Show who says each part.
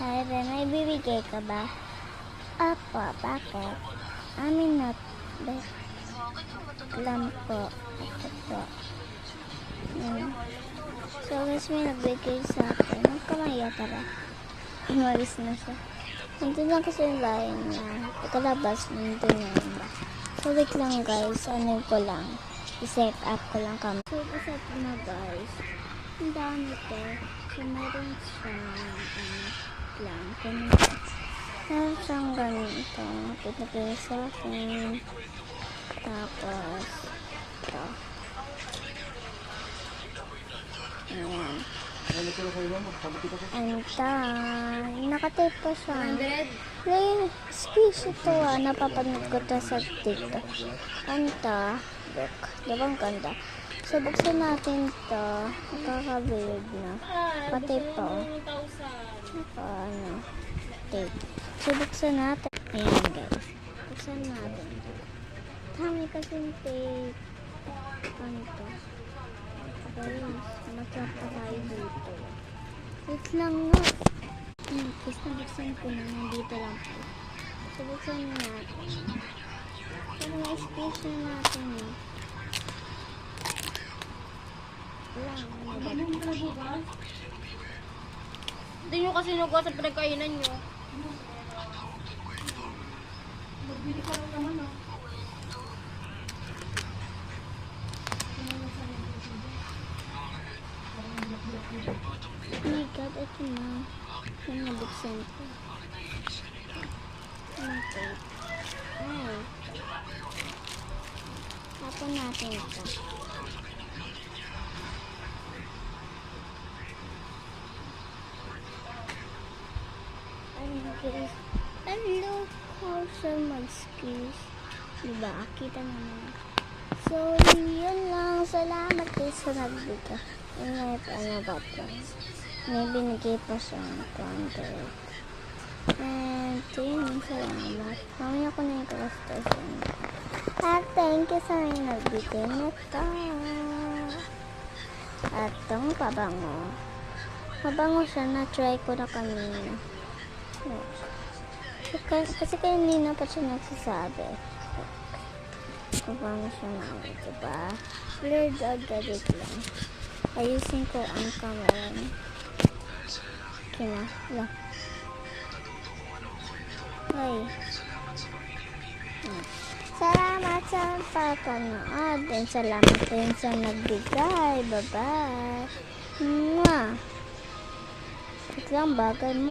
Speaker 1: Hi, Ren, may bibigay ka ba? Apo, bakit? Amin na lang po. Ito po. So, guys, may nagbigay sa akin. Ang kamaya, tara. Umalis na siya. Nandun lang kasi yung bahay niya. Pagkalabas, nandun na yung bahay. So, wait lang guys. Ano ko lang. I-set up ko lang kami. So, i-set na guys. Ang dami to. So, meron siyang lang. Meron siyang ganito. Pinagay sa akin. Tapos, ito. Ayan. Anta. Nakatape pa siya. Ngayon, squeeze ito napapanood ko ito sa TikTok. Anta. Look. Diba ang ganda? So, buksan natin ito. Nakaka-weird na. Patape pa. Ano? Tape. So, buksan natin. Ayan guys. Buksan natin. Dami kasing tape. Ano ito? Guys, matap pa tayo dito. Wait lang nga. Guys, nabuksan ko na. Nandito lang po. So, buksan natin. Pero may space na natin eh.
Speaker 2: Hindi nyo kasi nagawa sa pinagkainan nyo. Magbili ka lang naman oh.
Speaker 1: Oh my god, ito na. Yung nabuksan ko. Okay. Ay. Tapon natin ito. Guys, hello, how siya mag-skis? Diba? Kita naman. So, yun lang. Salamat guys sa nagbigay. Ano ba ito? May binigay pa siyang content. And, yun, salamat. Mamaya ko na yung kalastation. At thank you sa may nagbigay nito. At itong pabango. Mabango siya. Na-try ko na kanina. Kasi kanina pa siya nagsasabi. Mabango siya na. Diba? Blurred agad lang. Ayusin ko ang camera niya. Okay na. Wala. Ay. Salamat sa pagkanood. And salamat din sa nagbigay. Bye-bye. Mwah. Ito lang bagay mo.